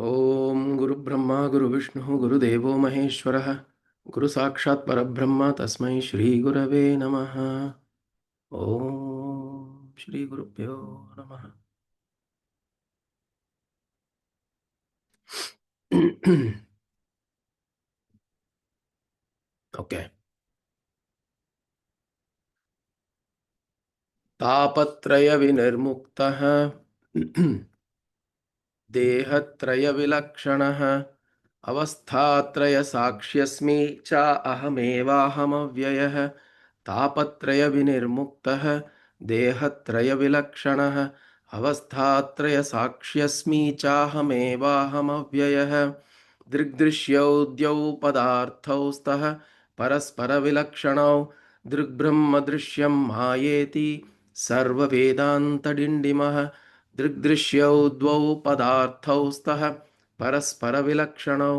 ओम गुरु ब्रह्मा गुरु विष्णु गुरुदेवो महेश्वरः गुरु साक्षात् परब्रह्म तस्मै श्री गुरवे नमः। ओम श्री गुरुभ्यो नमः। ओके। तापत्रय विनिर्मुक्तः देहत्रय विलक्षणः अवस्थात्रय साक्ष्यस्मि च अहमेवाहमव्ययः। तापत्रय विनिर्मुक्तः देहत्रय विलक्षणः अवस्थात्रय साक्ष्यस्मि चाहमेवाहमव्ययः। दृग्दृश्यौ द्यौ पदार्थौ स्तः परस्पर विलक्षणौ दृग्ब्रह्म दृश्यं मायेति सर्ववेदान्तडिण्डिमः। दृग्दृश्यौ द्वौ पदार्थौ स्तः परस्पर विलक्षणौ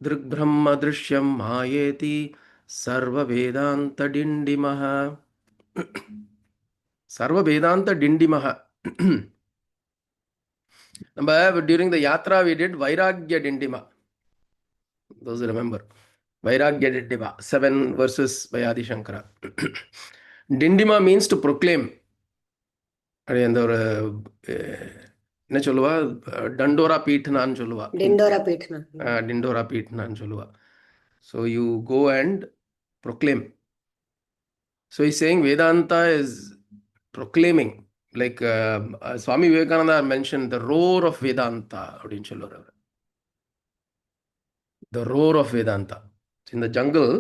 दृग्ब्रह्म दृश्यं मायेति सर्ववेदान्तडिण्डिमः। सर्ववेदान्तडिण्डिमः. நம்ம during the yatra we did vairagya dindima. Those who remember vairagya dindima 7 verses by Adi Shankara. Dindima means to proclaim. அது அந்த ஒரு என்ன சொல்லுவா, டண்டோரா பீட்னான்னு சொல்லுவா, Dindora Pitna. டிண்டோரா பீட்னான்னு சொல்லுவா. So you go and proclaim. So he's saying Vedanta is proclaiming, like Swami Vivekananda mentioned the roar of Vedanta அப்படின்னு சொல்லுவார். The roar of Vedanta. In the jungle,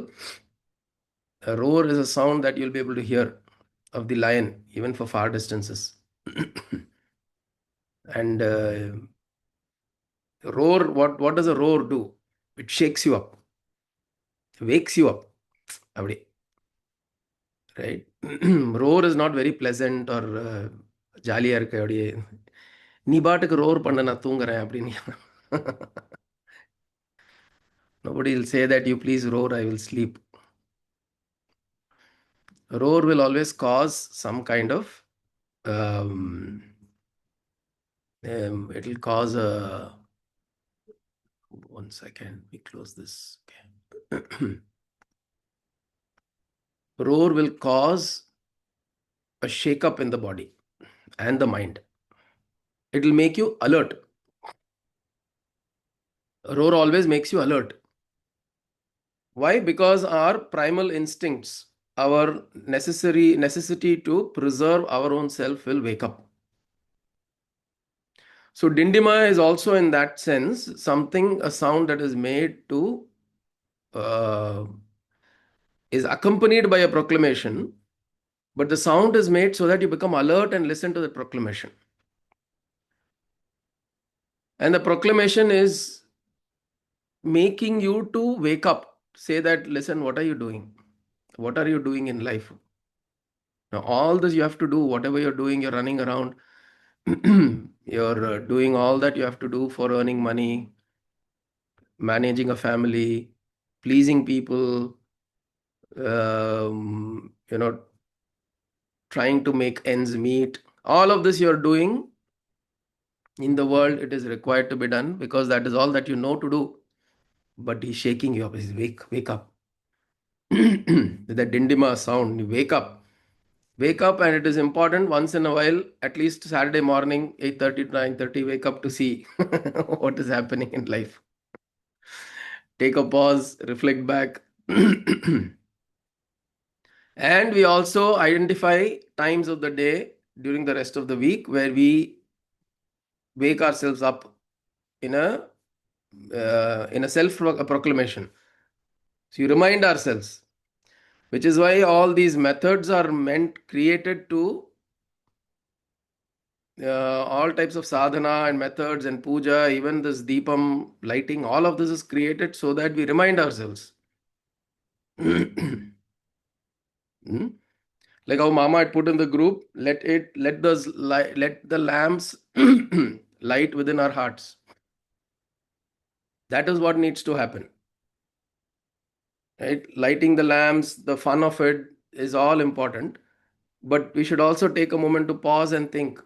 a roar is a sound that you'll be able to hear of the lion even for far distances. And roar, what does a roar do? It shakes you up, wakes you up. அப்படி, right? Roar is not very pleasant or ஜாலியாக இருக்க. அப்படியே நீ பாட்டுக்கு roar பண்ண, நான் தூங்குறேன் அப்படின்னு. Nobody will say that you please roar, I will sleep. Roar will always cause some kind of it will cause a, one second, we close this. Okay. Roar will cause a shake up in the body and the mind. It will make you alert. Roar always makes you alert. Why? Because our primal instincts, our necessity to preserve our own self will wake up. So Dindima is also in that sense something, a sound that is made to is accompanied by a proclamation, but the sound is made so that you become alert and listen to the proclamation. And the proclamation is making you to wake up, say that, listen, what are you doing? What are you doing in life? Now, all this you have to do, whatever you're doing, you're running around, you're doing all that you have to do for earning money, managing a family, pleasing people, trying to make ends meet. All of this you're doing in the world, it is required to be done because that is all that you know to do. But he's shaking you up. He's wake up. With that dindima sound, you wake up. Wake up, and it is important once in a while, at least Saturday morning, 8:30 to 9:30, wake up to see what is happening in life. Take a pause, reflect back. And we also identify times of the day during the rest of the week where we wake ourselves up in a self-proclamation. So you remind ourselves, which is why all these methods are created to all types of sadhana and methods and puja, even this deepam lighting, all of this is created so that we remind ourselves. Like how Mama had put in the group, let the lamps light within our hearts. That is what needs to happen. Right? Lighting the lamps, the fun of it is all important. But we should also take a moment to pause and think.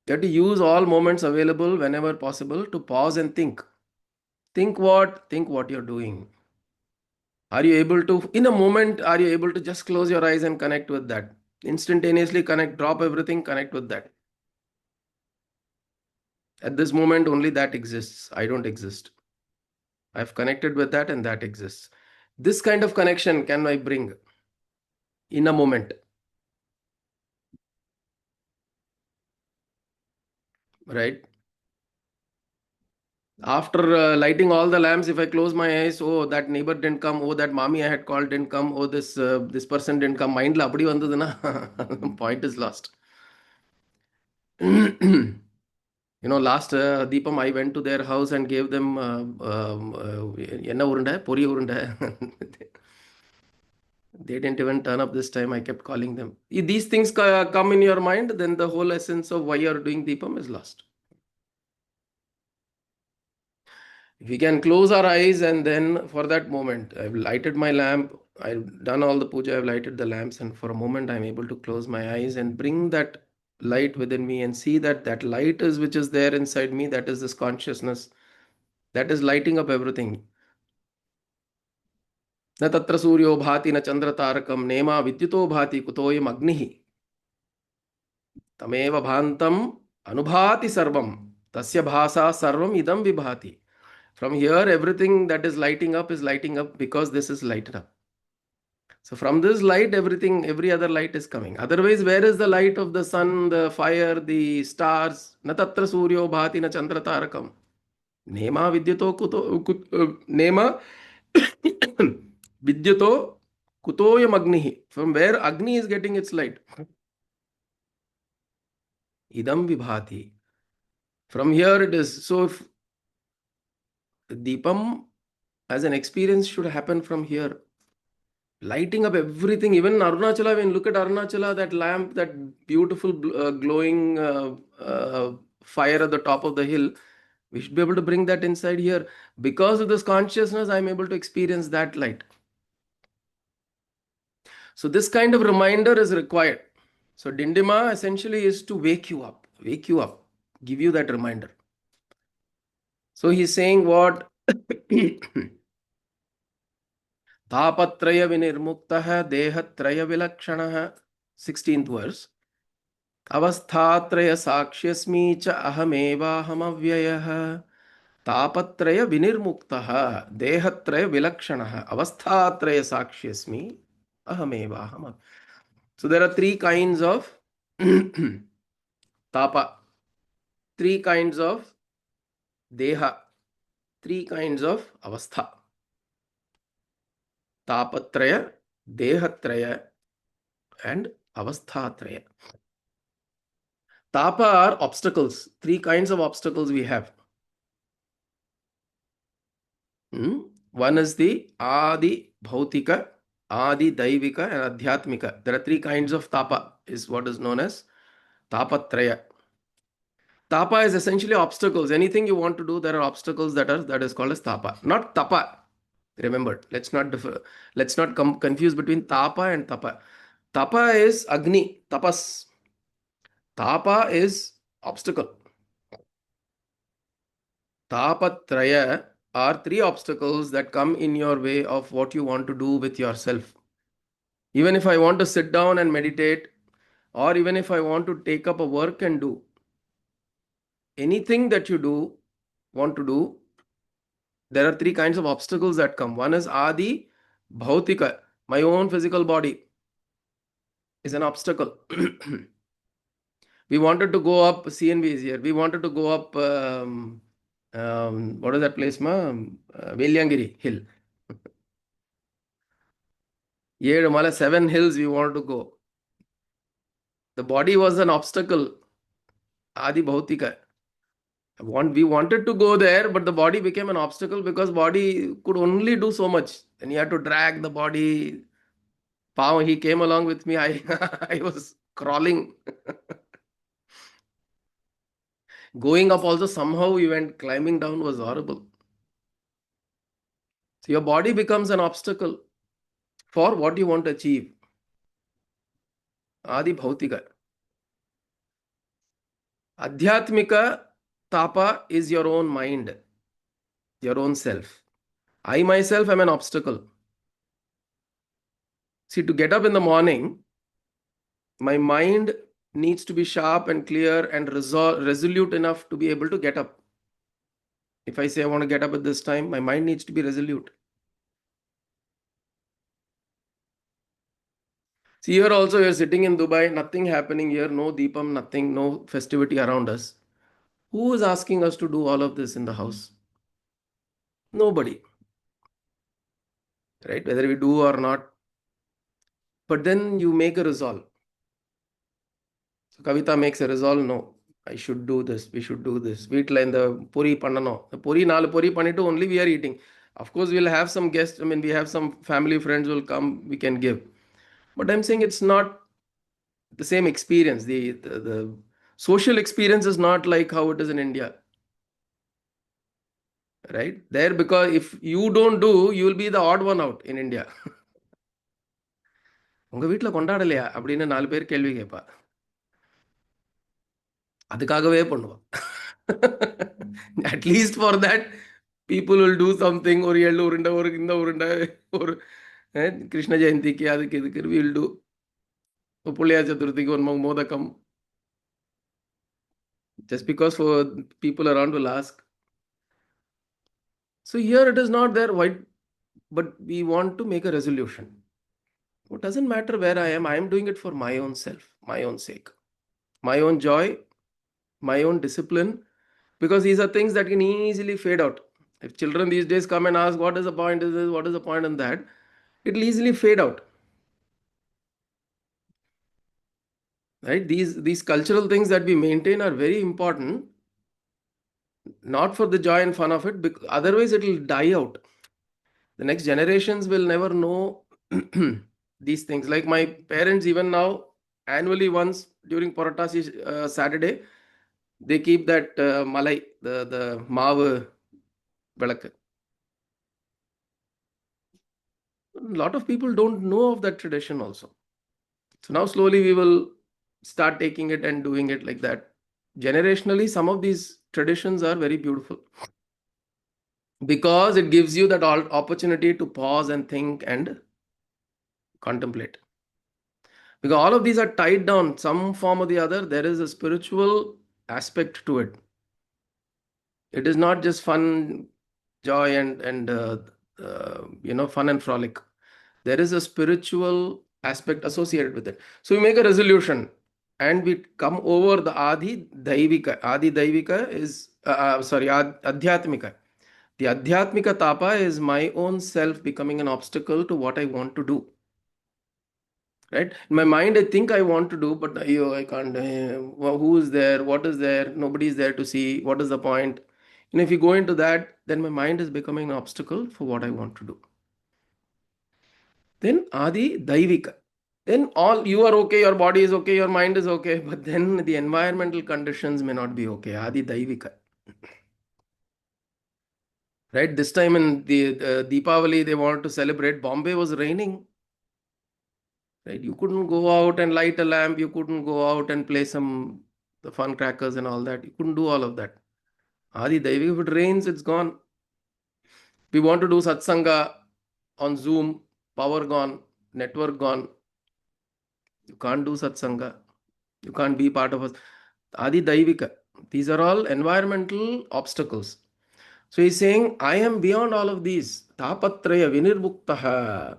You have to use all moments available whenever possible to pause and think. Think what? Think what you're doing. Are you able to, in a moment, are you able to just close your eyes and connect with that? Instantaneously connect, drop everything, connect with that. At this moment, only that exists. I don't exist. I've connected with that and that exists. This kind of connection can I bring in a moment, right? After lighting all the lamps, if I close my eyes, oh, that neighbor didn't come, oh, that mommy I had called didn't come, oh, this person didn't come, mind la appadi vandaduna, point is lost. Last Deepam, I went to their house and gave them enna urunda, pori urunda. They didn't even turn up this time. I kept calling them. If these things come in your mind, then the whole essence of why you're doing Deepam is lost. If we can close our eyes and then for that moment, I've lighted my lamp, I've done all the puja, I've lighted the lamps, and for a moment I'm able to close my eyes and bring that light within me and see that that light is which is there inside me, that is this consciousness that is lighting up everything. न तत्र सूर्यो भाति न चंद्रतारकम नेमा विद्युतो भाति कुतोयम अग्निः तमेव भान्तम अनुभाति सर्वम तस्य भासा सर्वम इदम विभाति. From here, everything that is lighting up because this is lighted up. So from this light, everything, every other light is coming. Otherwise, where is the light of the sun, the fire, the stars? Na tatra suryo bhati na chandra tarakam. Nema vidyuto nema vidyuto kutoyam agnihi. From where Agni is getting its light? Idam vibhati. From here it is. So if Deepam as an experience should happen from here. Lighting up everything, even Arunachala, when you look at Arunachala, that lamp, that beautiful glowing fire at the top of the hill, we should be able to bring that inside here. Because of this consciousness, I'm able to experience that light. So this kind of reminder is required. So Dindima essentially is to wake you up, give you that reminder. So he's saying what? तापत्रय विनिर्मुक्तः देहत्रय विलक्षणः 16th verse. अवस्थात्रय साक्ष्यस्मि च अहमेवाहमव्ययः तापत्रय विनिर्मुक्तः देहत्रय विलक्षणः अवस्थात्रय साक्ष्यस्मि अहमेवाहम. So there are three kinds of tapa, three kinds of deha, three kinds of avastha. Tapatraya, dehatraya, and avasthatraya. Tapa are obstacles. Three kinds of obstacles we have. One is the Adi Bhautika, Adi Daivika, and Adhyatmika. There are three kinds of tapa, is what is known as Tapatraya. Tapa is essentially obstacles. Anything you want to do, there are obstacles that is called as tapa. Not tapa. Remember, let's not confuse between tapa and tapa. Tapa is Agni, tapas. Tapa is obstacle. Tapatraya are three obstacles that come in your way of what you want to do with yourself. Even if I want to sit down and meditate, or even if I want to take up a work and do, anything that you want to do, there are three kinds of obstacles that come. One is Adi Bhautika, my own physical body is an obstacle. We wanted to go up, CNV is here, we wanted to go up, what is that place, Velyangiri Hill. 7 hills we wanted to go. The body was an obstacle, Adi Bhautika. We wanted to go there, but the body became an obstacle because body could only do so much. And you had to drag the body. Pao, he came along with me. I was crawling. Going up also somehow we went, climbing down was horrible. So your body becomes an obstacle for what you want to achieve. Adi Bhautika. Adhyatmika tapa is your own mind, your own self. I myself am an obstacle. See, to get up in the morning, my mind needs to be sharp and clear and resolute enough to be able to get up. If I say I want to get up at this time, my mind needs to be resolute. See, here also you're sitting in Dubai, nothing happening here, no deepam, nothing, no festivity around us. Who is asking us to do all of this in the house? Nobody, right? Whether we do or not. But then you make a resolve. So Kavita makes a resolve, no, I should do this, we should do this. வீட்டில் இந்த பொரி பண்ணணும். The பொரி 4 பொரி பண்ணிட்டு only we are eating. Of course, we'll have some guests. I mean, we have some family friends will come, we can give. But I'm saying it's not the same experience. The social experience is not like how it is in India, right? There, because if you don't do, you will be the odd one out in India. உங்க வீட்டில் கொண்டாடலையா அப்படின்னு 4 பேர் கேள்வி கேட்பா. அதுக்காகவே பண்ணுவா. At least for that, people will do something. ஒரு எள்ளு உருண்டை, ஒரு இந்த உருண்டை, ஒரு கிருஷ்ண ஜெயந்திக்கு அதுக்கு இதுக்கு we'll do. புள்ளியா சதுர்த்திக்கு ஒரு மோதகம். Just because for people around will ask. So here it is not there. Why? But we want to make a resolution. It doesn't matter where I am doing it for my own self, my own sake, my own joy, my own discipline, because these are things that can easily fade out. If children these days come and ask, what is the point in this, what is the point in that, it will easily fade out. Right? These cultural things that we maintain are very important, not for the joy and fun of it, because otherwise it will die out. The next generations will never know these things. Like my parents, even now, annually once during Paratasi Saturday, they keep that malai, the maavu velakku. A lot of people don't know of that tradition also. So now slowly we will start taking it and doing it like that. Generationally, some of these traditions are very beautiful because it gives you that opportunity to pause and think and contemplate. Because all of these are tied down some form or the other. There is a spiritual aspect to it. It is not just fun, joy, and fun and frolic. There is a spiritual aspect associated with it. So we make a resolution and we come over the Adi Daivika. Adi Daivika is Adhyatmika. The Adhyatmika tapa is my own self becoming an obstacle to what I want to do. Right? In my mind, I think I want to do, but I can't. Who is there? What is there? Nobody is there to see. What is the point? And if you go into that, then my mind is becoming an obstacle for what I want to do. Then Adi Daivika. Then all you are okay, your body is okay, your mind is okay, but then the environmental conditions may not be okay. Adi Daivika. Right? This time in the Deepavali, they wanted to celebrate. Bombay was raining. Right? You couldn't go out and light a lamp. You couldn't go out and play some the fun crackers and all that. You couldn't do all of that. Adi Daivika, if it rains, it's gone. We want to do satsanga on Zoom, power gone, network gone. You can't do satsanga. You can't be part of us. Adi Daivika. These are all environmental obstacles. So he's saying, I am beyond all of these. Tapatraya vinirmuktaha.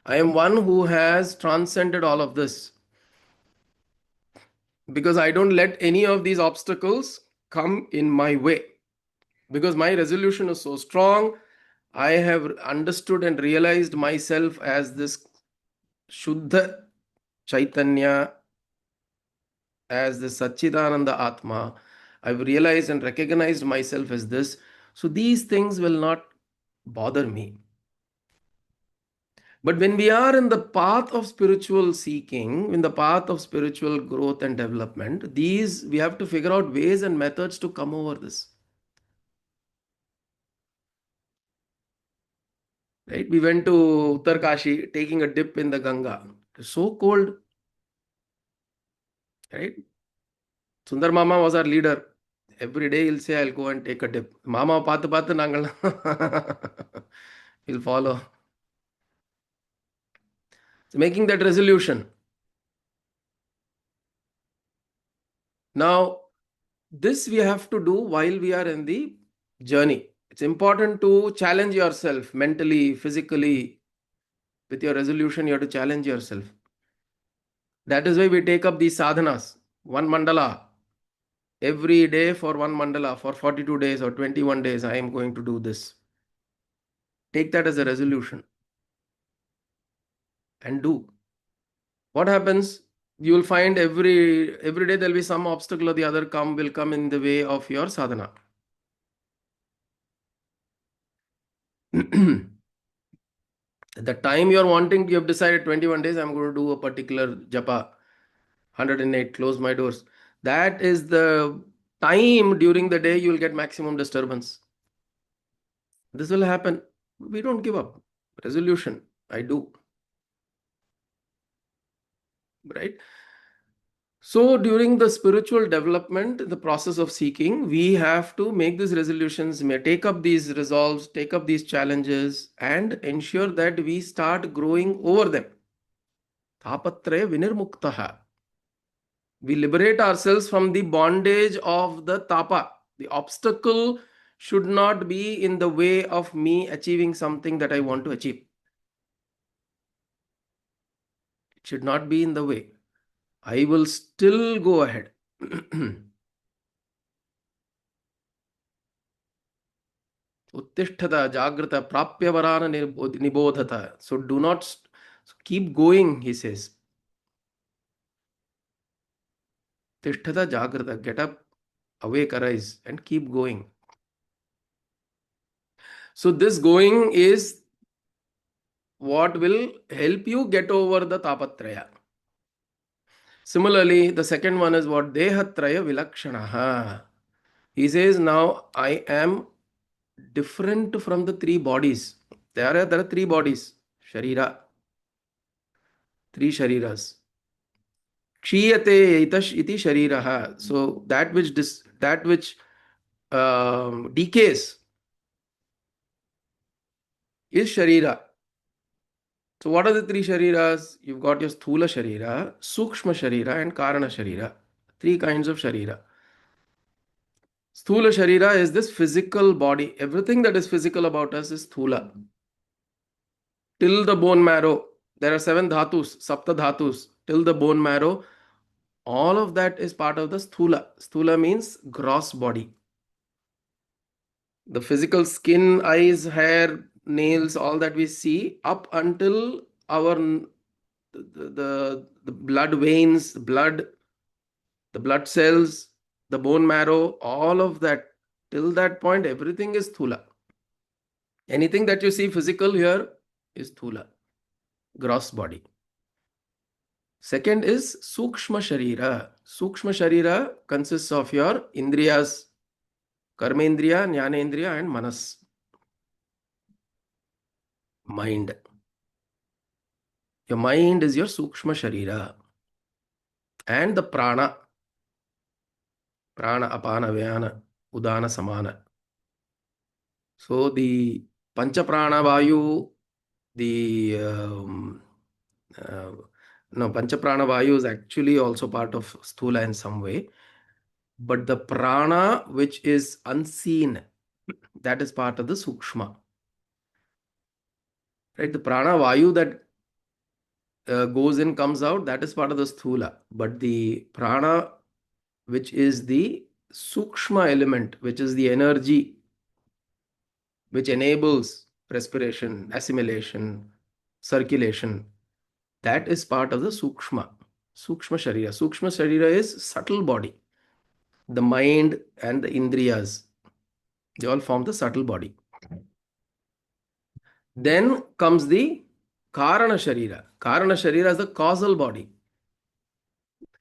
I am one who has transcended all of this. Because I don't let any of these obstacles come in my way. Because my resolution is so strong, I have understood and realized myself as this Shuddha Chaitanya, as the Satchidananda Atma. I've realized and recognized myself as this. So these things will not bother me. But when we are in the path of spiritual seeking, in the path of spiritual growth and development, these we have to figure out ways and methods to come over this. Right? We went to Uttarkashi taking a dip in the Ganga. It was so cold. right? Sundar Mama was our leader. Every day he'll say, I'll go and take a dip. Mama paathu paathu nangal he'll follow. So making that resolution. Now, this we have to do while we are in the journey. It's important to challenge yourself mentally, physically. With your resolution, you have to challenge yourself. That is why we take up these sadhanas. One mandala. Every day for one mandala for 42 days or 21 days, I am going to do this. Take that as a resolution and do. What happens? You will find every day there will be some obstacle or the other will come in the way of your sadhana. At the time you are wanting, you have decided 21 days, I'm going to do a particular japa, 108, close my doors. That is the time during the day you will get maximum disturbance. This will happen. We don't give up. Resolution, I do. Right? So during the spiritual development, the process of seeking, we have to make these resolutions, may take up these resolves, take up these challenges, and ensure that we start growing over them. Tapatraya vinirmuktaha. We liberate ourselves from the bondage of the tapa. The obstacle should not be in the way of me achieving something that I want to achieve. It should not be in the way. I will still go ahead. Uttishtata, Jagrata, Prapyavarana Nibodhata. So do not keep going, he says. Tishtata, Jagrata, get up, awake, arise, and keep going. So this going is what will help you get over the tapatraya. Similarly, the second one is what? Dehatraya vilakshanaha. He says, now I am different from the three bodies. There are three bodies. Sharira. Three shariras. Kshiyate itash iti shariraha. So that which decays is sharira. So what are the three shariras? You've got your sthula sharira, sukshma sharira, and karana sharira. Three kinds of sharira. Sthula sharira is this physical body. Everything that is physical about us is sthula. Till the bone marrow, there are 7 dhatus, sapta dhatus. Till the bone marrow, all of that is part of the sthula. Sthula means gross body. The physical skin, eyes, hair, nails, all that we see up until our the blood veins, the blood cells, the bone marrow, all of that, till that point everything is sthula. Anything that you see physical here is sthula, gross body. Second is sukshma sharira. Sukshma sharira consists of your indriyas, karmendriya, jnanendriya, and manas, mind. Your mind is your sukshma sharira. And the prana, apana, vyana, udana, samana. So the pancha prana vayu, the no, pancha prana vayu is actually also part of sthula in some way. But the prana which is unseen, that is part of the sukshma. Right? The prana vayu that goes in, comes out, that is part of the sthula. But the prana, which is the sukshma element, which is the energy which enables respiration, assimilation, circulation, that is part of the sukshma sharira. Sukshma sharira is subtle body. The mind and the indriyas, they all form the subtle body. Then comes the karana sharira. Karana sharira is the causal body.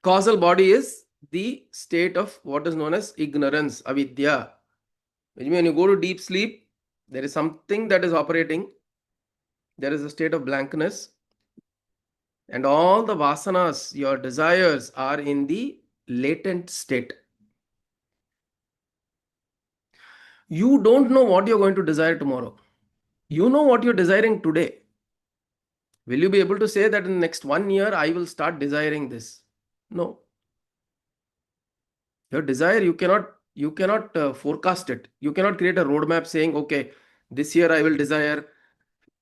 Causal body is the state of what is known as ignorance, avidya. When you go to deep sleep, there is something that is operating. There is a state of blankness. And all the vasanas, your desires, are in the latent state. You don't know what you're going to desire tomorrow. You know what you're desiring today. Will you be able to say that in the next 1 year I will start desiring this? No. Your desire, you cannot forecast it. You cannot create a roadmap saying, okay, this year I will desire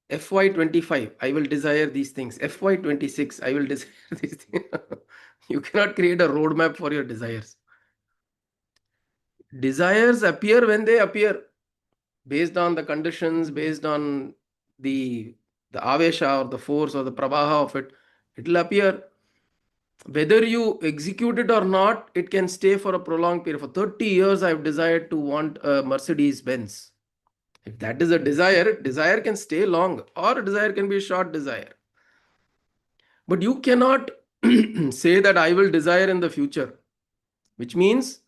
FY25, I will desire these things. FY26, I will desire these things. You cannot create a roadmap for your desires. Desires appear when they appear, based on the conditions, based on the the avesha or the force or the prabaha of it. It will appear. Whether you execute it or not, it can stay for a prolonged period. For 30 years, I've desired to want a Mercedes Benz. If that is a desire, desire can stay long, or a desire can be a short desire. But you cannot say that I will desire in the future, which means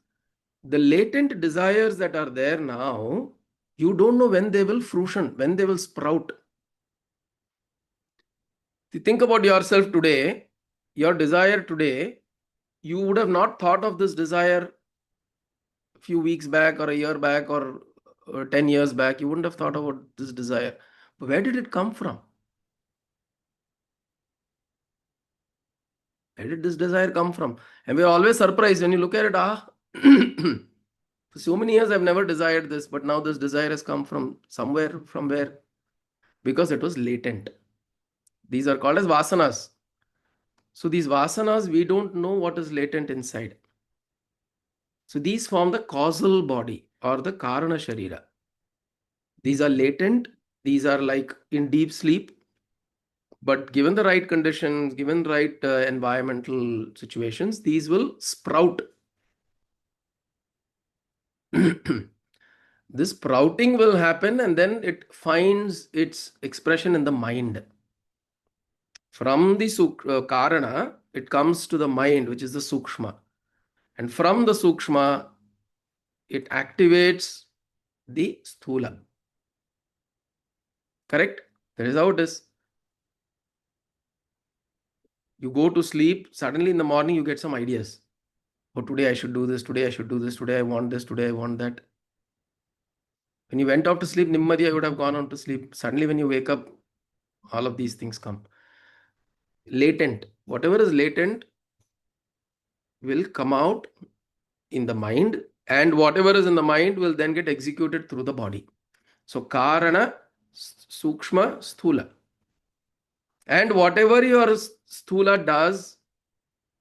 the latent desires that are there now, you don't know when they will fruition, when they will sprout. Think about yourself today, your desire today, you would have not thought of this desire a few weeks back or a year back or 10 years back. You wouldn't have thought about this desire. But where did it come from? Where did this desire come from? And we're always surprised when you look at it. For so many years I've never desired this, but now this desire has come from somewhere. From where? Because it was latent. These are called as vasanas. So these vasanas, we don't know what is latent inside. So these form the causal body or the karana sharira. These are latent. These are like in deep sleep. But given the right conditions, given right environmental situations, these will sprout. This sprouting will happen and then it finds its expression in the mind. From the karana, it comes to the mind, which is the sukshma. And from the sukshma, it activates the sthula. Correct? That is how it is. You go to sleep, suddenly in the morning you get some ideas. Oh, today I should do this, today I should do this, today I want this, today I want that. When you went off to sleep, Nimmadi, I would have gone on to sleep. Suddenly when you wake up, all of these things come. Latent. Whatever is latent will come out in the mind, and whatever is in the mind will then get executed through the body. So Karana, Sukshma, Sthula. And whatever your Sthula does,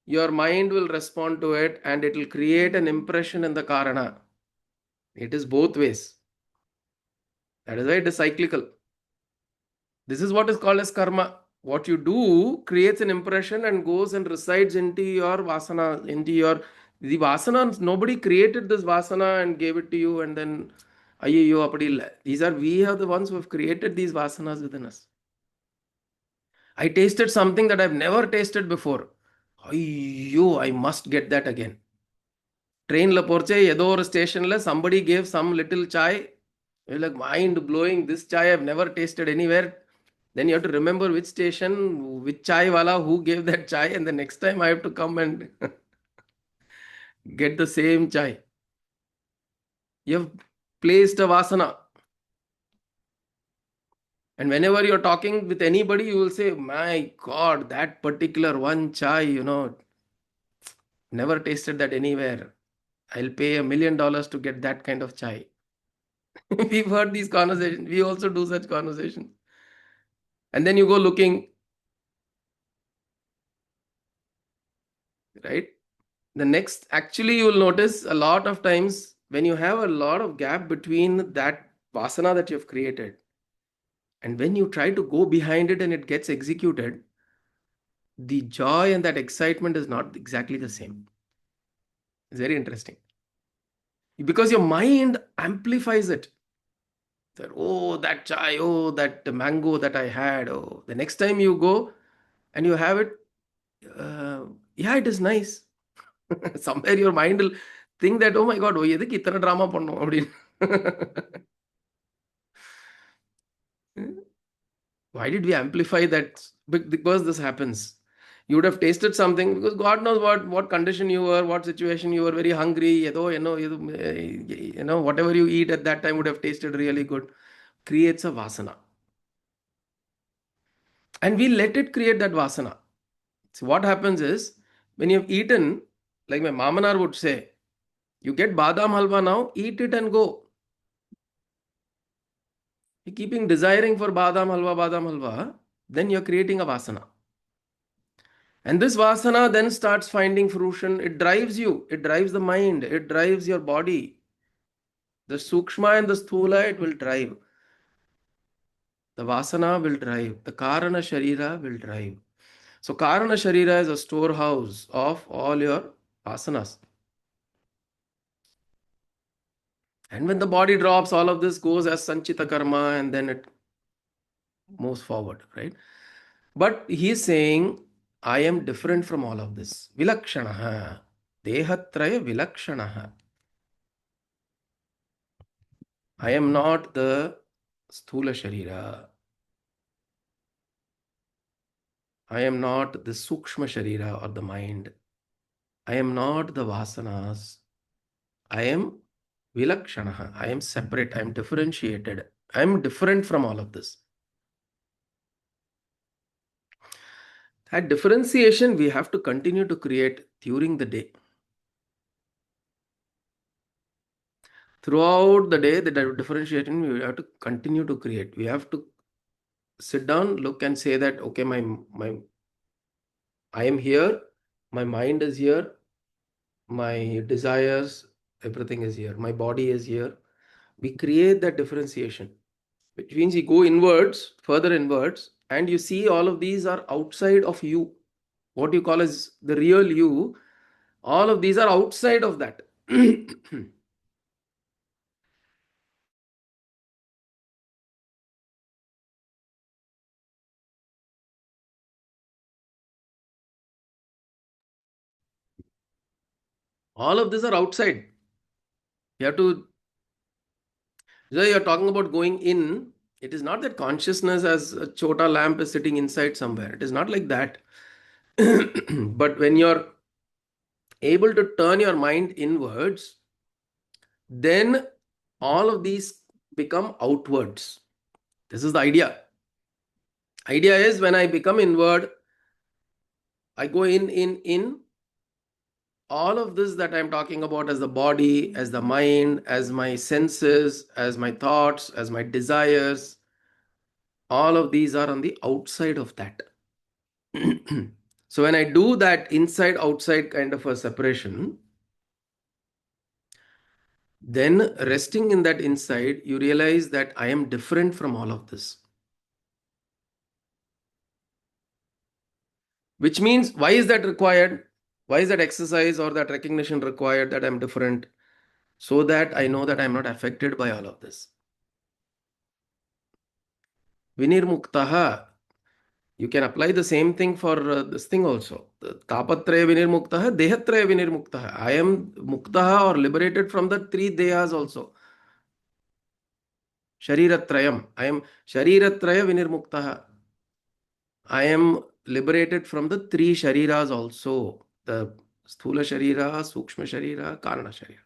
your mind will respond to it and it will create an impression in the Karana. It is both ways. That is why it is cyclical. This is what is called as karma. What you do creates an impression and goes and resides into your vasana, into your the vasana. Nobody created this vasana and gave it to you and then ayyo apadi illa. We are the ones who have created these vasanas within us. I tasted something that I've never tasted before. Ayyo, I must get that again. Train la porche edo or station la somebody gave some little chai. You're like mind blowing. This chai I've never tasted anywhere. Then you have to remember which station, which chai wala, who gave that chai, and the next time I have to come and get the same chai. You have placed a vasana. And whenever you're talking with anybody, you will say, my God, that particular one chai, never tasted that anywhere. I'll pay $1 million to get that kind of chai. We've heard these conversations. We also do such conversations. And then you go looking, right? The next, actually, you will notice a lot of times when you have a lot of gap between that vasana that you've created and when you try to go behind it and it gets executed, the joy and that excitement is not exactly the same. It's very interesting because your mind amplifies it. That, oh, that chai, oh, that mango that I had, oh, the next time you go and you have it, yeah, it is nice. Somewhere your mind will think that, oh my God, oh, எதுக்கு இத்தனை drama பண்ணோம் அப்படின்னு. Why did we amplify that? Because this happens. You would have tasted something because God knows what condition you were, what situation you were, very hungry. Whatever you eat at that time would have tasted really good. Creates a vasana. And we let it create that vasana. So what happens is when you've eaten, like my mamanar would say, you get badam halwa now, eat it and go. You're keeping desiring for badam halwa, then you're creating a vasana. And this vasana then starts finding fruition. It drives you, it drives the mind, it drives your body. The sukshma and the sthula, it will drive. The vasana will drive. The karana sharira will drive. So karana sharira is a storehouse of all your vasanas. And when the body drops, all of this goes as sanchita karma and then it moves forward, right? But he is saying, I am different from all of this. Vilakshanaha. Dehatraya vilakshanaha. I am not the sthula sharira. I am not the sukshma sharira or the mind. I am not the vasanas. I am vilakshanaha. I am separate. I am differentiated. I am different from all of this. That differentiation we have to continue to create during the day. Throughout the day, the differentiation we have to continue to create. We have to sit down, look and say that, okay, my I am here, my mind is here, my desires, everything is here, my body is here. We create that differentiation, which means you go inwards, further inwards, and you see all of these are outside of you. What you call as the real you, all of these are outside of that. All of these are outside. You have to, so you're talking about going in. It is not that consciousness as a chota lamp is sitting inside somewhere. It is not like that. But when you're able to turn your mind inwards, then all of these become outwards. This is the idea. Idea is when I become inward, I go in. All of this that I'm talking about as the body, as the mind, as my senses, as my thoughts, as my desires, all of these are on the outside of that. So when I do that inside outside kind of a separation, then resting in that inside, you realize that I am different from all of this. Which means, why is that required? Why is that exercise or that recognition required that I'm different? So that I know that I'm not affected by all of this. Vinirmuktaha. You can apply the same thing for this thing also. Tapatraya vinirmuktaha, dehatraya vinirmuktaha. I am muktaha or liberated from the three dehas also. Shariratrayam. I am Shariratraya vinirmuktaha. I am liberated from the three shariras also. The Sthula Sharira, Sukshma Sharira, Karana Sharira.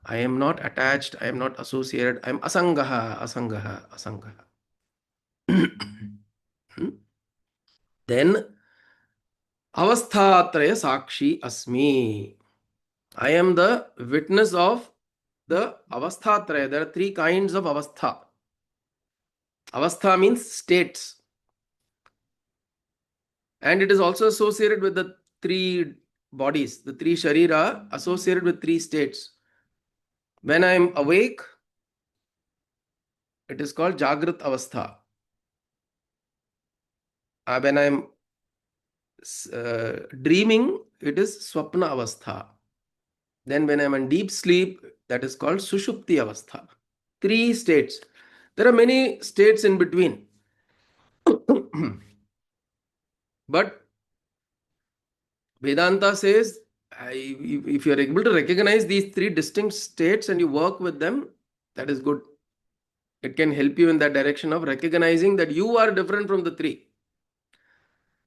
I am not attached, I am not associated, I am Asangaha, Asangaha, Asangaha. Then Avasthatraya Sakshi Asmi. I am the witness of the Avasthatraya. There are three kinds of Avastha. Avastha means states. And it is also associated with the three bodies, the three Sharira, associated with three states. When I am awake, it is called Jagrat Avastha. When I am dreaming, it is Swapna Avastha. Then when I am in deep sleep, that is called Sushupti Avastha. Three states. There are many states in between. But Vedanta says, if you are able to recognize these three distinct states and you work with them, that is good. It can help you in that direction of recognizing that you are different from the three.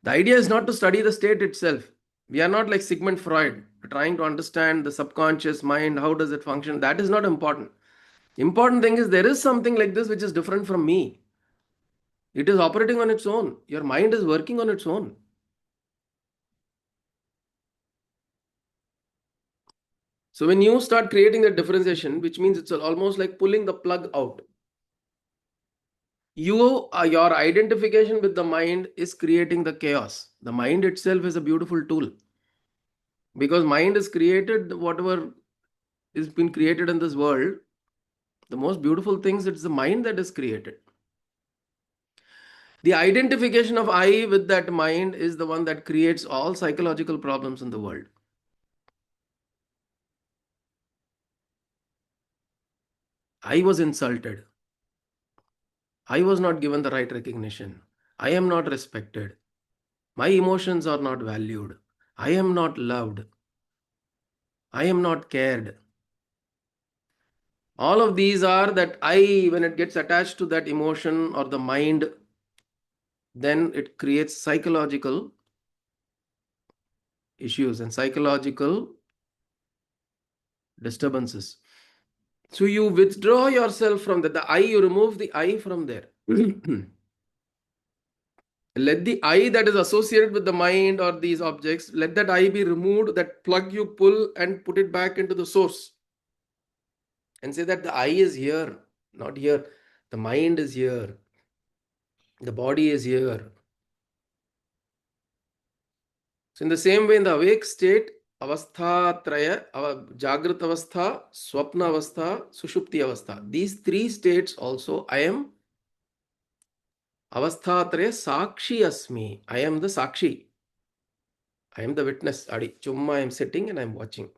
The idea is not to study the state itself. We are not like Sigmund Freud, trying to understand the subconscious mind, how does it function. That is not important. Important thing is there is something like this which is different from me. It is operating on its own. Your mind is working on its own. So when you start creating that differentiation, which means it's almost like pulling the plug out. Your identification with the mind is creating the chaos. The mind itself is a beautiful tool, because mind is created whatever is been created in this world. The most beautiful things, it's the mind that is created. The identification of I with that mind is the one that creates all psychological problems in the world. I was insulted. I was not given the right recognition. I am not respected. My emotions are not valued. I am not loved. I am not cared. All of these are that I, when it gets attached to that emotion or the mind, then it creates psychological issues and psychological disturbances. So you withdraw yourself from that. The I, you remove the I from there. Let the I that is associated with the mind or these objects, let that I be removed, that plug you pull and put it back into the source. And say that the I is here, not here. The mind is here. The body is here. So in the same way, in the awake state, avastha traya, jagrat avastha, swapna avastha, sushupti avastha. These three states also, I am avastha traya sakshi asmi. I am the sakshi. I am the witness. Adi, chumma, I am sitting and I am watching.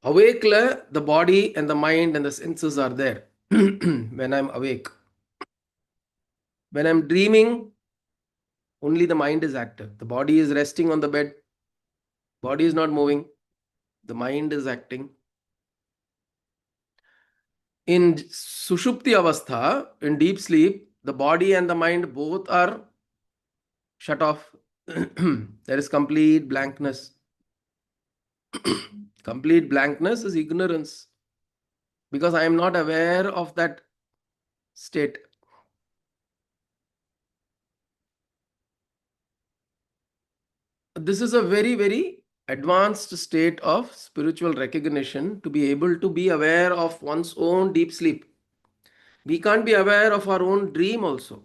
Awake, the body and the mind and the senses are there when I'm awake. When I'm dreaming, only the mind is active. The body is resting on the bed. Body is not moving. The mind is acting. In Sushupti Avastha, in deep sleep, the body and the mind both are shut off. There is complete blankness. Complete blankness is ignorance, because I am not aware of that state. This is a very, very advanced state of spiritual recognition, to be able to be aware of one's own deep sleep. We can't be aware of our own dream also.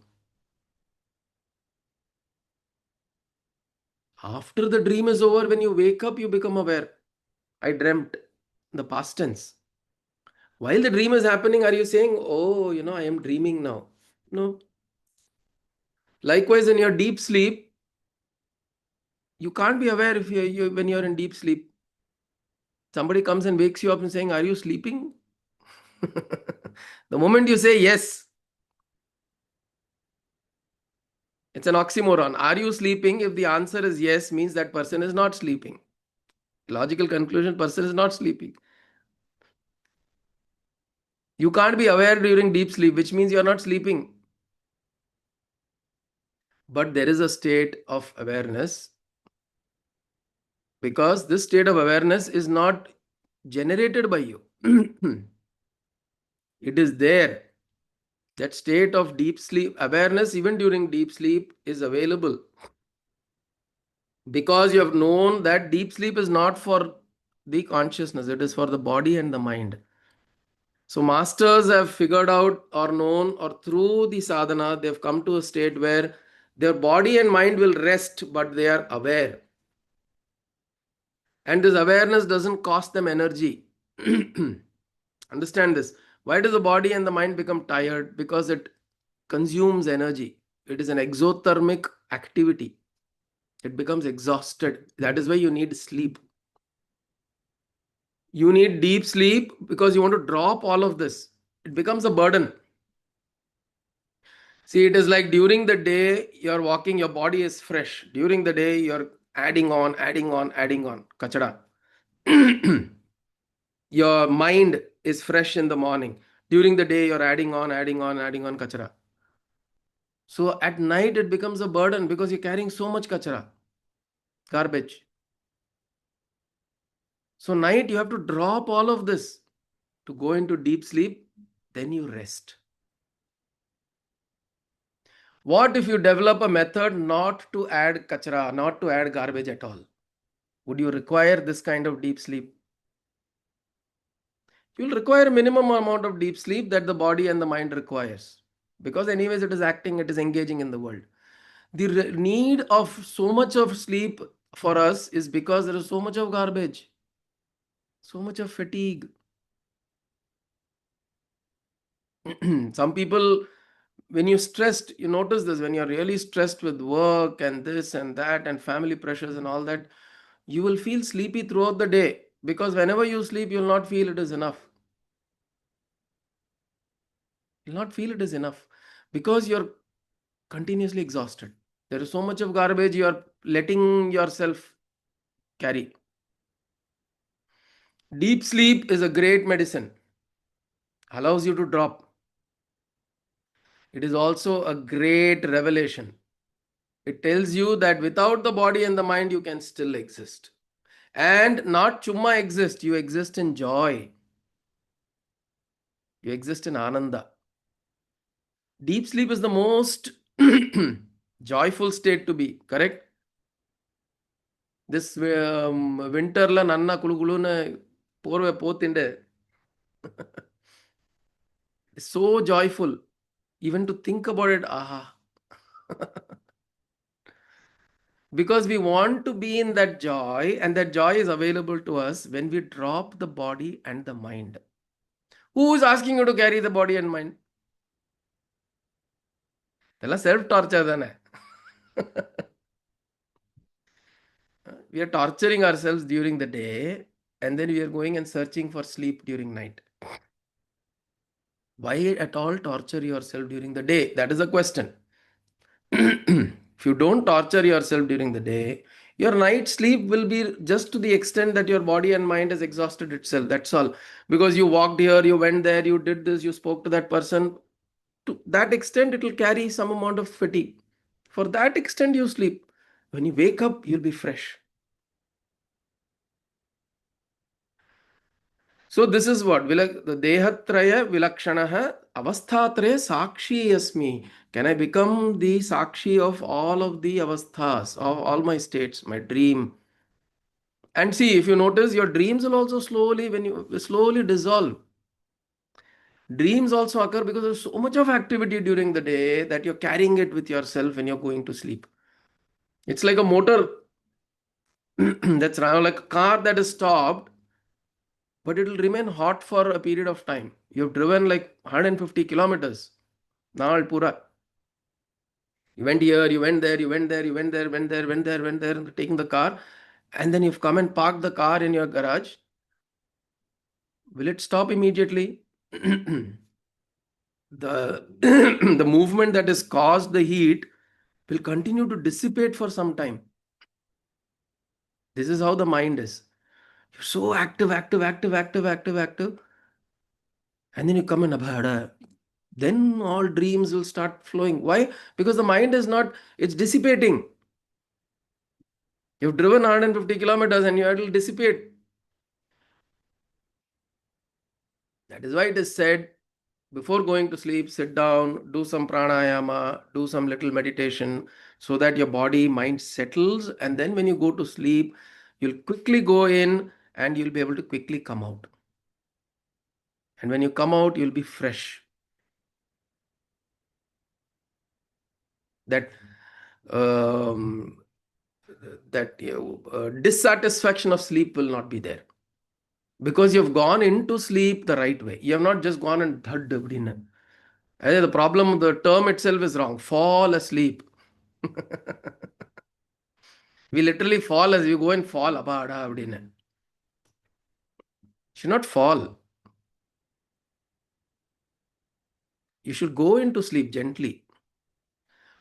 After the dream is over, when you wake up, you become aware. I dreamt, the past tense. While the dream is happening, are you saying, oh, I am dreaming now? No. Likewise, in your deep sleep, you can't be aware if when you're in deep sleep. Somebody comes and wakes you up and saying, are you sleeping? The moment you say yes, it's an oxymoron. Are you sleeping? If the answer is yes, means that person is not sleeping. Logical conclusion, person is not sleeping. You can't be aware during deep sleep, which means you're not sleeping. But there is a state of awareness, because this state of awareness is not generated by you. It is there. That state of deep sleep, awareness even during deep sleep is available, because you have known that deep sleep is not for the consciousness, it is for the body and the mind. So masters have figured out or known, or through the sadhana, they've come to a state where their body and mind will rest, but they are aware. And this awareness doesn't cost them energy. Understand this. Why does the body and the mind become tired? Because it consumes energy. It is an exothermic activity. It becomes exhausted. That is why you need sleep. You need deep sleep because you want to drop all of this. It becomes a burden. See, it is like during the day you're walking, your body is fresh. During the day, you're adding on, adding on, adding on. Kachada. Your mind is fresh in the morning. During the day, you're adding on, adding on, adding on kachara. So at night it becomes a burden because you're carrying so much kachara, garbage. So night you have to drop all of this to go into deep sleep, then you rest. What if you develop a method not to add kachra, not to add garbage at all? Would you require this kind of deep sleep? You'll require minimum amount of deep sleep that the body and the mind requires. Because anyways it is acting, it is engaging in the world. The need of so much of sleep for us is because there is so much of garbage, so much of fatigue. Some people, when you're stressed, you notice this, when you're really stressed with work and this and that and family pressures and all that, you will feel sleepy throughout the day because whenever you sleep, you'll not feel it is enough. You'll not feel it is enough because you're continuously exhausted. There is so much of garbage you are letting yourself carry. Deep sleep is a great medicine, allows you to drop. It is also a great revelation. It tells you that without the body and the mind, you can still exist. And not chumma exist, you exist in joy. You exist in ananda. Deep sleep is the most joyful state to be, correct? This winterla nanna kuluguluna porve potinde is so joyful. Even to think about it, aha. Because we want to be in that joy, and that joy is available to us when we drop the body and the mind. Who is asking you to carry the body and mind? Tell self torture then. We are torturing ourselves during the day, and then we are going and searching for sleep during night. Why at all torture yourself during the day? That is a question. If you don't torture yourself during the day, your night sleep will be just to the extent that your body and mind has exhausted itself. That's all. Because you walked here, you went there, you did this, you spoke to that person. To that extent, it will carry some amount of fatigue. For that extent, you sleep. When you wake up, you'll be fresh. So this is what the Dehatraya Vilakshanaha Avasthatraya Sakshi Asmi. Can I become the Sakshi of all of the avasthas, of all my states, my dream? And see, if you notice, your dreams will also slowly, when you slowly dissolve. Dreams also occur because there's so much of activity during the day that you're carrying it with yourself when you're going to sleep. It's like a motor that's around, like a car that is stopped, but it will remain hot for a period of time. You've driven like 150 kilometers. Now, pura. You went here, you went there, you went there, you went there, went there, went there, went there, taking the car, and then you've come and parked the car in your garage. Will it stop immediately? The the movement that has caused the heat will continue to dissipate for some time. This is how the mind is. You're so active, active, active, active, active, active, and then you come in abhada. Then all dreams will start flowing. Why? Because the mind is not, it's dissipating. You've driven 150 kilometers and it will dissipate. That is why it is said, before going to sleep, sit down, do some pranayama, do some little meditation so that your body, mind settles. And then when you go to sleep, you'll quickly go in and you'll be able to quickly come out. And when you come out, you'll be fresh. That um, dissatisfaction of sleep will not be there because you've gone into sleep the right way. You have not just gone and thud. The problem, the term itself is wrong. Fall asleep. We literally fall as you go and fall. You should not fall. You should go into sleep gently.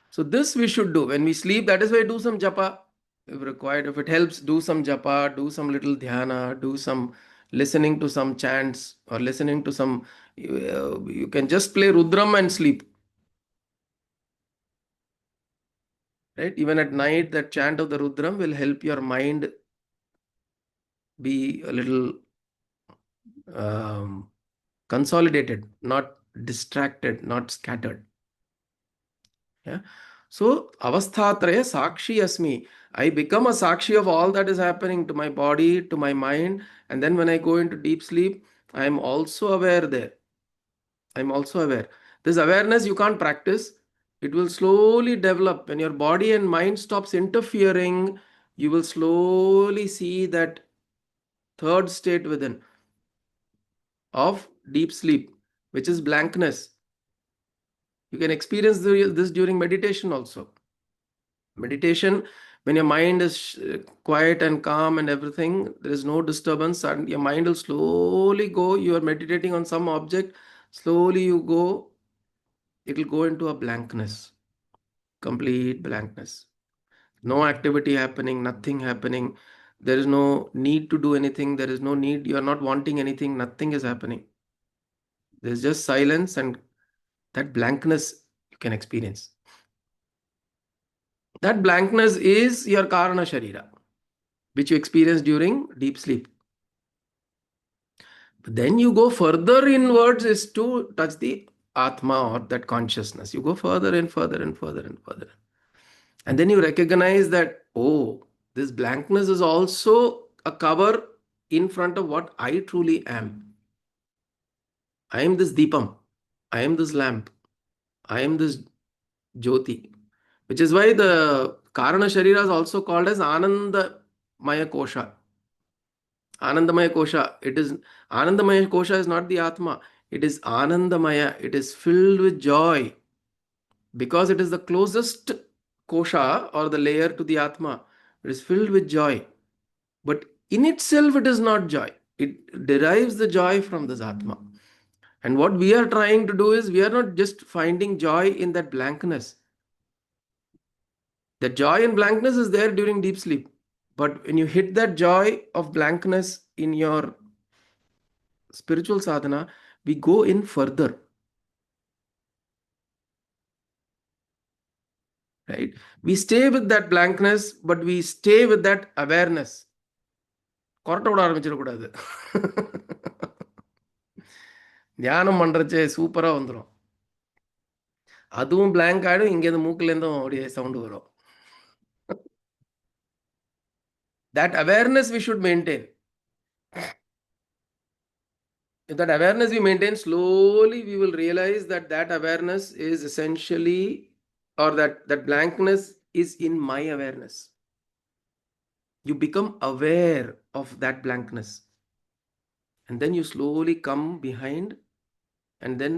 So this we should do. When we sleep, that is why do some japa. If required, if it helps, do some japa, do some little dhyana, do some listening to some chants or listening to some, you can just play Rudram and sleep. right? Even at night, that chant of the Rudram will help your mind be a little um, consolidated, not distracted, not scattered. Yeah. So, avasthatraya sakshi asmi. I become a sakshi of all that is happening to my body, to my mind. And then when I go into deep sleep, I am also aware there. I'm also aware. This awareness you can't practice. It will slowly develop. When your body and mind stops interfering, you will slowly see that third state within of deep sleep, which is blankness. You can experience this during meditation also. Meditation, when your mind is quiet and calm and everything, there is no disturbance, and your mind will slowly go. You are meditating on some object, slowly you go, it will go into a blankness, complete blankness. No activity happening, nothing happening. There is no need to do anything. There is no need, you are not wanting anything, nothing is happening. There's just silence, and that blankness you can experience. That blankness is your Karana Sharira, which you experience during deep sleep. But then you go further inwards is to touch the Atma, or that consciousness. You go further and further and further and further. And then you recognize that, oh, this blankness is also a cover in front of what I truly am. I am this Deepam. I am this lamp. I am this Jyoti. Which is why the Karana Sharira is also called as Ananda Maya Kosha. Anandamaya Kosha. It is Anandamaya Kosha is not the Atma. It is Anandamaya. It is filled with joy because it is the closest kosha or the layer to the Atma. It is filled with joy. But in itself, it is not joy. It derives the joy from this Atma. And what we are trying to do is we are not just finding joy in that blankness. The joy in blankness is there during deep sleep. But when you hit that joy of blankness in your spiritual sadhana, we go in further. Right? We stay with that blankness, but we stay with that awareness. கொரட்டை விட ஆரம்பிச்சிடக்கூடாது. தியானம் பண்ணுறச்சே சூப்பராக வந்துடும். அதுவும் blank ஆகிடும், இங்கேருந்து மூக்குலேருந்தும் அப்படியே sound வரும். That awareness we should maintain. If that awareness we maintain, slowly we will realize that that awareness is essentially, or that blankness is in my awareness. You become aware of that blankness. And then you slowly come behind, and then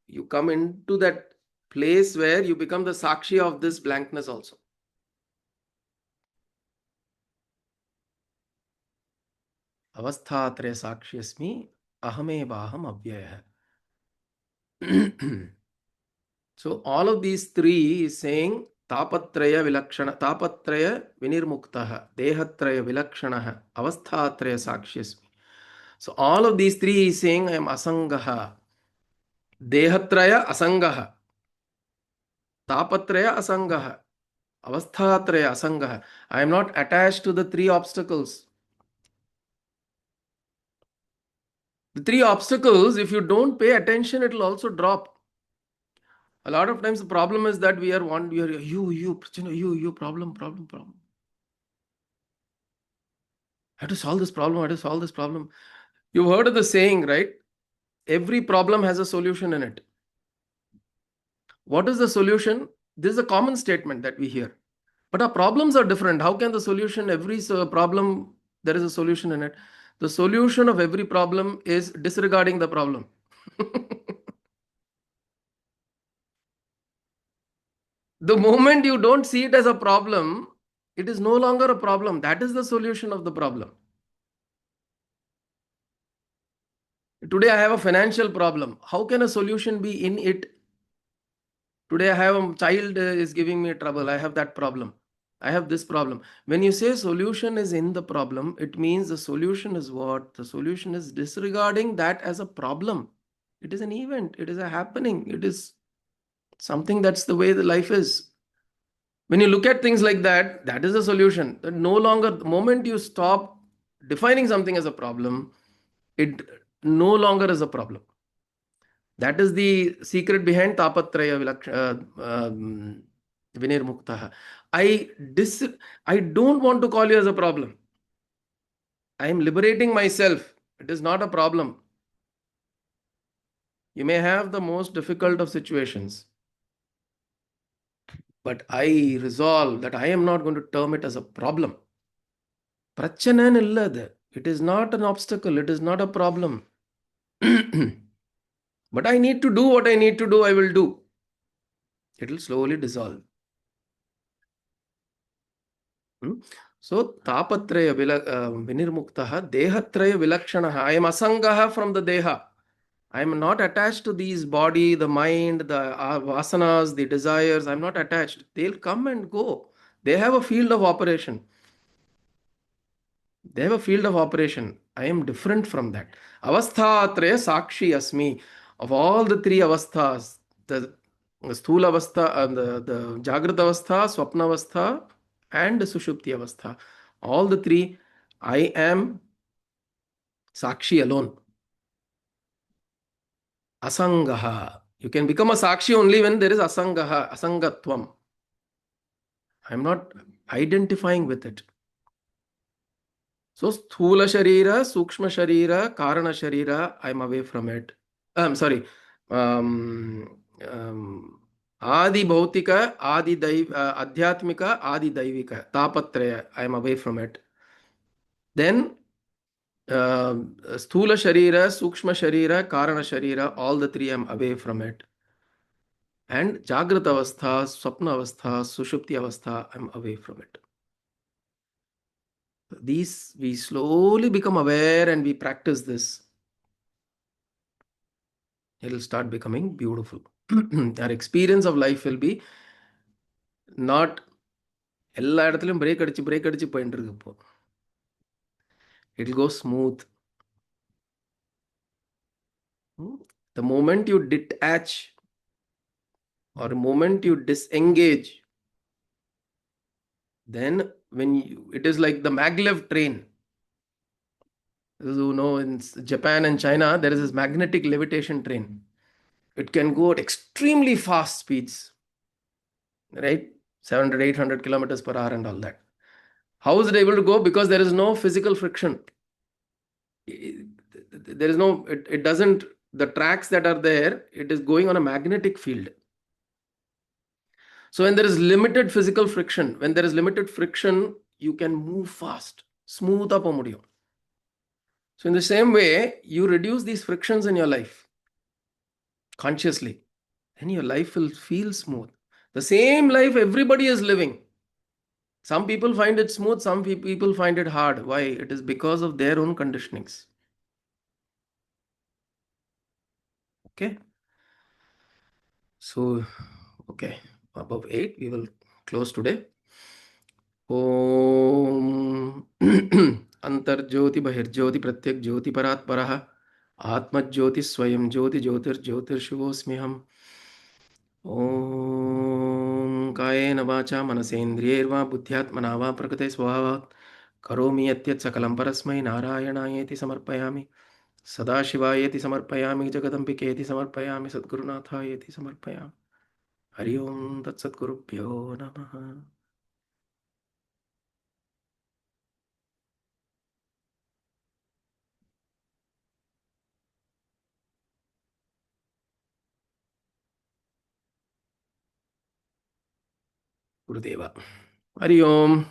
you come into that place where you become the sakshi of this blankness also. Avasthatraya sakshi asmi ahamevaham avyayah. So all of these three is saying tapatraya vilakshana, tapatraya vinirmuktaha, dehatraya vilakshanaha, avasthatraya sakshi asmi. So all of these three is saying I am asangaha. Dehatraya asangaha. Tapatraya asangaha. Avasthatraya asangaha. I am not attached to the three obstacles. The three obstacles, if you don't pay attention, it will also drop. A lot of times the problem is that we are you, problem. I have to solve this problem, I have to solve this problem. You've heard of the saying, right? Every problem has a solution in it. What is the solution? This is a common statement that we hear. But our problems are different. How can the solution, every problem, there is a solution in it? The solution of every problem is disregarding the problem. The moment you don't see it as a problem, it is no longer a problem. That is the solution of the problem. Today I have a financial problem. How can a solution be in it? Today I have a child is giving me trouble. I have that problem. I have this problem. When you say solution is in the problem, it means the solution is what? The solution is disregarding that as a problem. It is an event. It is a happening. It is something, that's the way the life is. When you look at things like that, that is the solution. That no longer, the moment you stop defining something as a problem, it no longer is a problem. That is the secret behind tapatraya vinirmuktaha. I dis I don't want to call you as a problem. I am liberating myself. It is not a problem. You may have the most difficult of situations, but I resolve that I am not going to term it as a problem. பிரச்சனைன்னு இல்ல அது. It is not an obstacle. It is not a problem. But I need to do what I need to do. I will do. It will slowly dissolve. Hmm? So, tapatraya vinirmuktaha dehatraya vilakshanaha. I am asangaha from the deha. I am not attached to these body, the mind, the vasanas, the desires. I am not attached. They'll come and go. They have a field of operation. They have a field of operation. I am different from that. Avasthatraya sakshi asmi. Of all the three avasthas, the sthula avastha, the jagrata avastha, swapna avastha, and the sushupti avastha, all the three, I am sakshi alone. Asangaha. You can become a sakshi only when there is asangaha, asangatvam. I am not identifying with it. So, sthula sharira, sukshma sharira, karana sharira, I am away from it. I'm sorry. Adi bhautika, adhyatmika, adi daivika, tapatraya, I am away from it. Then, sthula sharira, sukshma sharira, karana sharira, all the three I am away from it. And jagrata avastha, swapna avastha, sushupti avastha, I am away from it. These, we slowly become aware and we practice this. It will start becoming beautiful. Our experience of life will be not எல்லா இடத்துலையும் break அடிச்சு போயிட்டு இருக்கு இப்போ. It will go smooth. The moment you detach or the moment you disengage, then when you, it is like the maglev train. Those who know, in Japan and China, there is this magnetic levitation train. It can go at extremely fast speeds, right? 700, 800 kilometers per hour and all that. How is it able to go? Because there is no physical friction. There is no, it doesn't, the tracks that are there, it is going on a magnetic field. So when there is limited physical friction, when there is limited friction, you can move fast, smooth up முடியும். So in the same way, you reduce these frictions in your life consciously, then your life will feel smooth. The same life everybody is living. Some people find it smooth, some people find it hard. Why? It is because of their own conditionings. Okay. So, okay, above 8, we will close today. Om Antarjyoti Bahirjyoti Pratyak Jyoti Parat Paraha Atmajyoti Swayam Jyoti Jyotir Jyotir Shivosmiham. Om Kayena Vacha Manasendriyerva Buddhyatmana va Prakate Swabhavat Karomi Yatyat Sakalam Parasmai Narayanayeti Samarpayami Sadashivayeti Samarpayami Jagadambiketi Samarpayami Sadgurunathayeti Samarpayami. Hari Om Tat Satgurubhyo Namaha. Gurudeva. Hari Om.